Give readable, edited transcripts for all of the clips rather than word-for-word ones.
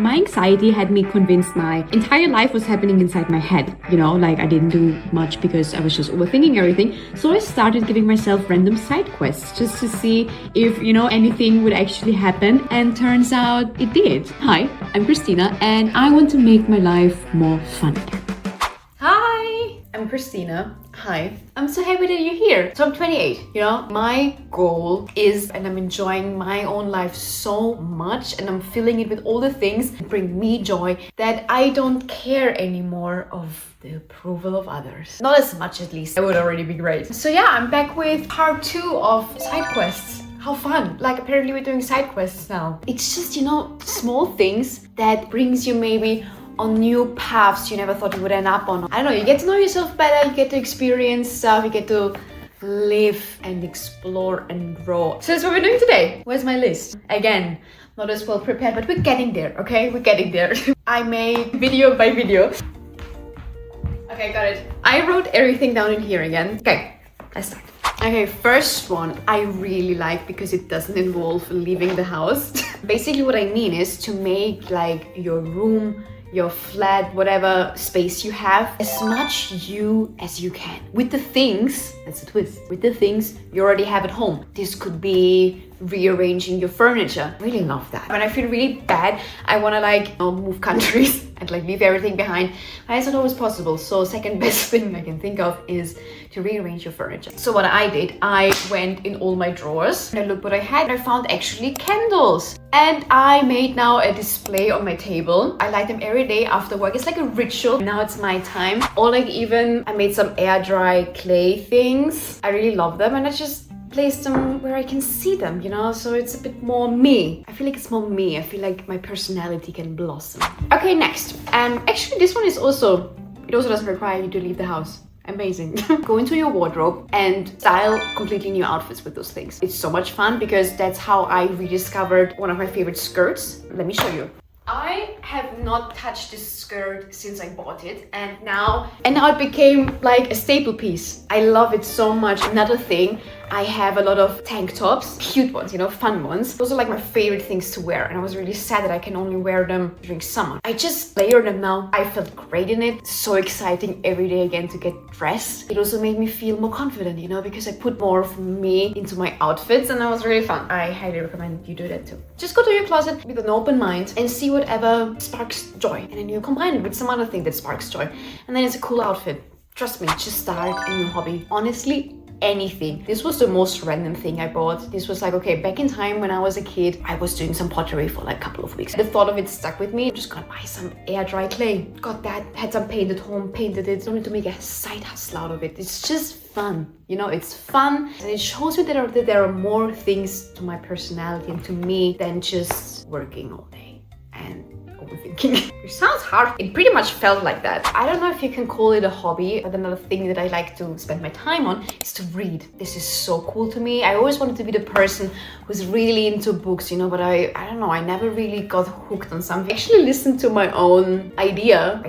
My anxiety had me convinced my entire life was happening inside my head. Like I didn't do much because I was just overthinking everything. So I started giving myself random side quests just to see if, anything would actually happen. And turns out it did. Hi, I'm Christina and I want to make my life more fun again. Hi, I'm Christina. Hi, I'm so happy that you're here. So I'm 28, my goal is, and I'm enjoying my own life so much and I'm filling it with all the things that bring me joy that I don't care anymore of the approval of others. Not as much, at least. That would already be great. So yeah, I'm back with part 2 of side quests. How fun. Like apparently we're doing side quests now. It's just, small things that brings you maybe on new paths you never thought you would end up on. I don't know, you get to know yourself better, you get to experience stuff, you get to live and explore and grow. So that's what we're doing today. Where's my list? Again, not as well prepared, but we're getting there, okay? We're getting there. I made video by video. Okay, got it. I wrote everything down in here again. Okay, let's start. Okay, first one I really like because it doesn't involve leaving the house. Basically what I mean is to make like your room, your flat, whatever space you have, as much you as you can. With the things, that's a twist, with the things you already have at home. This could be rearranging your furniture. I really love that. When I feel really bad, I wanna move countries and leave everything behind. But it's not always possible. So second best thing I can think of is to rearrange your furniture. So what I did, I went in all my drawers and I looked what I had. I found actually candles. And I made now a display on my table. I light them every day after work. It's like a ritual. Now it's my time. Or I made some air dry clay things. I really love them and I just place them where I can see them, so it's a bit more me. I feel like it's more me. I feel like my personality can blossom. Okay, next. Actually this one is it also doesn't require you to leave the house. Amazing. Go into your wardrobe and style completely new outfits with those things. It's so much fun because that's how I rediscovered one of my favorite skirts. Let me show you. I have not touched this skirt since I bought it and now it became like a staple piece. I love it so much. Another thing, I have a lot of tank tops, cute ones, fun ones. Those are like my favorite things to wear and I was really sad that I can only wear them during summer. I just layer them now. I felt great in it. So exciting every day again to get dressed. It also made me feel more confident, because I put more of me into my outfits and that was really fun. I highly recommend you do that too. Just go to your closet with an open mind and see whatever sparks joy and then you combine it with some other thing that sparks joy and then it's a cool outfit. Trust me, just start a new hobby. Honestly, anything. This was the most random thing I bought. This was okay, back in time when I was a kid, I was doing some pottery for a couple of weeks. The thought of it stuck with me. I'm just gonna buy some air dry clay. Got that, had some paint at home, painted it. Don't need to make a side hustle out of it. It's just fun. It's fun and it shows me that there are more things to my personality and to me than just working all day and overthinking. Which sounds hard. It pretty much felt like that. I don't know if you can call it a hobby, but another thing that I like to spend my time on is to read. This is so cool to me. I always wanted to be the person who's really into books, but I don't know, I never really got hooked on something. I actually listened to my own idea.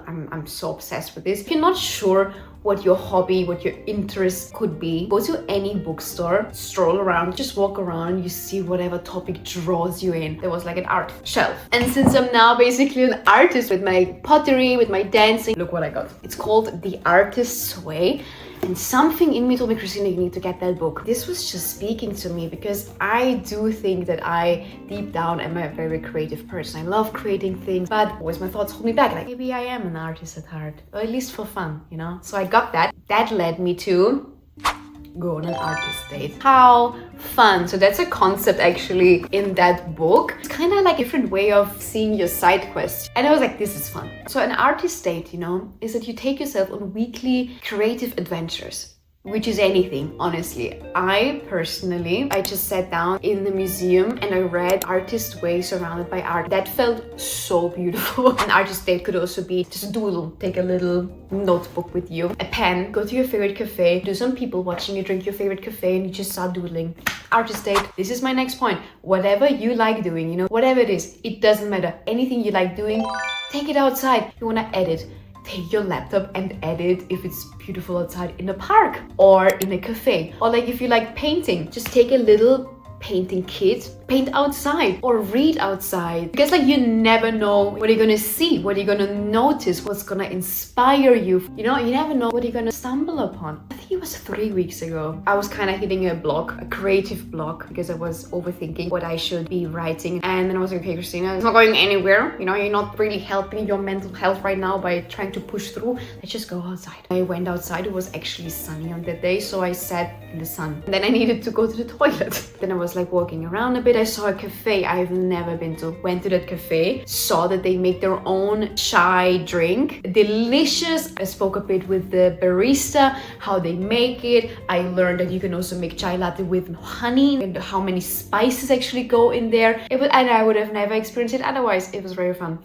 I'm so obsessed with this. If you're not sure what your hobby, what your interest could be, go to any bookstore, stroll around, just walk around, you see whatever topic draws you in. There was an art shelf. And since I'm now basically an artist with my pottery, with my dancing, look what I got. It's called The Artist's Way. And something in me told me, Christina, you need to get that book. This was just speaking to me because I do think that I, deep down, am a very creative person. I love creating things, but always my thoughts hold me back. Maybe I am an artist at heart, or at least for fun, So I got that. That led me to go on an artist date. How fun. So that's a concept actually in that book. It's kind of like a different way of seeing your side quest. And I was like, this is fun. So an artist date, is that you take yourself on weekly creative adventures. Which is anything, honestly. I just sat down in the museum and I read Artist Way surrounded by art. That felt so beautiful. An artist date could also be just a doodle. Take a little notebook with you, a pen, go to your favorite cafe, do some people watching, you drink your favorite cafe and you just start doodling. Artist date, this is my next point. Whatever you like doing, whatever it is, it doesn't matter. Anything you like doing, take it outside. You wanna edit, take your laptop and edit if it's beautiful outside in a park or in a cafe. Or if you like painting, just take a little painting kit paint outside or read outside, because like you never know what you're gonna see, what you're gonna notice, what's gonna inspire you. You know, you never know what you're gonna stumble upon. I think it was 3 weeks ago. I was kind of hitting a block, a creative block, because I was overthinking what I should be writing. And then I was like, okay, Christina, it's not going anywhere. You know, you're not really helping your mental health right now by trying to push through. Let's just go outside. I went outside. It was actually sunny on that day, so I sat in the sun. And then I needed to go to the toilet. Then I was like walking around a bit. I saw a cafe I've never been to. Went to that cafe, saw that they make their own chai drink. Delicious. I spoke a bit with the barista, how they make it. I learned that you can also make chai latte with honey and how many spices actually go in there. And I would have never experienced it otherwise. It was very fun.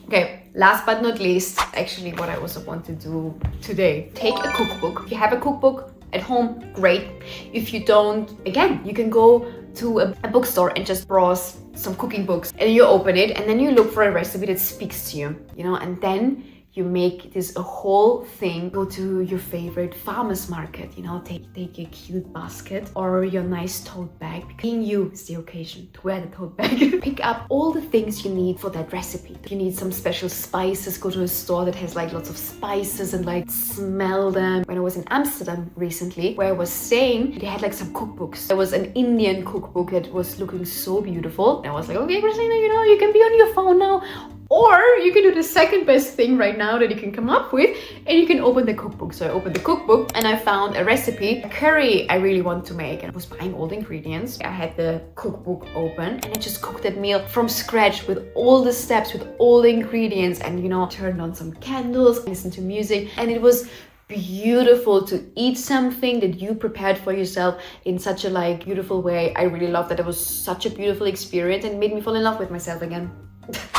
Okay, last but not least, actually what I also want to do today, take a cookbook. If you have a cookbook at home, great. If you don't, again, you can go to a bookstore and just browse some cooking books, and you open it and then you look for a recipe that speaks to you, you know, and then you make this a whole thing. Go to your favorite farmer's market, you know, take a cute basket or your nice tote bag. Being you is the occasion to wear the tote bag. Pick up all the things you need for that recipe. You need some special spices, go to a store that has like lots of spices and like smell them. When I was in Amsterdam recently, where I was staying, they had like some cookbooks. There was an Indian cookbook that was looking so beautiful. And I was like, okay, Christina, you know, you can be on your phone now. Or you can do the second best thing right now that you can come up with, and you can open the cookbook. So I opened the cookbook and I found a recipe, a curry I really want to make. And I was buying all the ingredients. I had the cookbook open and I just cooked that meal from scratch with all the steps, with all the ingredients, and you know, turned on some candles, listened to music, and it was beautiful to eat something that you prepared for yourself in such a like beautiful way. I really loved that. It was such a beautiful experience and made me fall in love with myself again.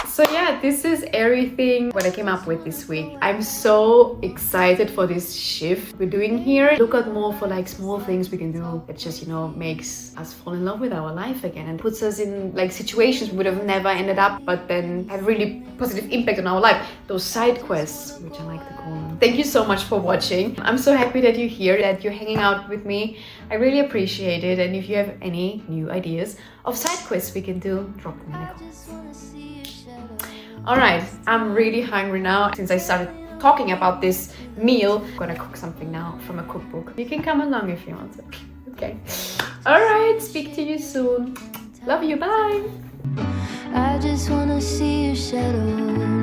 So yeah, this is everything what I came up with this week. I'm so excited for this shift we're doing here. Look out more for like small things we can do that just, you know, makes us fall in love with our life again and puts us in like situations we would have never ended up, but then have really positive impact on our life. Those side quests, which I like to call them. Thank you so much for watching. I'm so happy that you're here, that you're hanging out with me. I really appreciate it. And if you have any new ideas of side quests we can do, drop them in the comments. Alright, I'm really hungry now. Since I started talking about this meal, I'm gonna cook something now from a cookbook. You can come along if you want to. Okay. Alright, speak to you soon. Love you, bye! I just wanna see your shadow.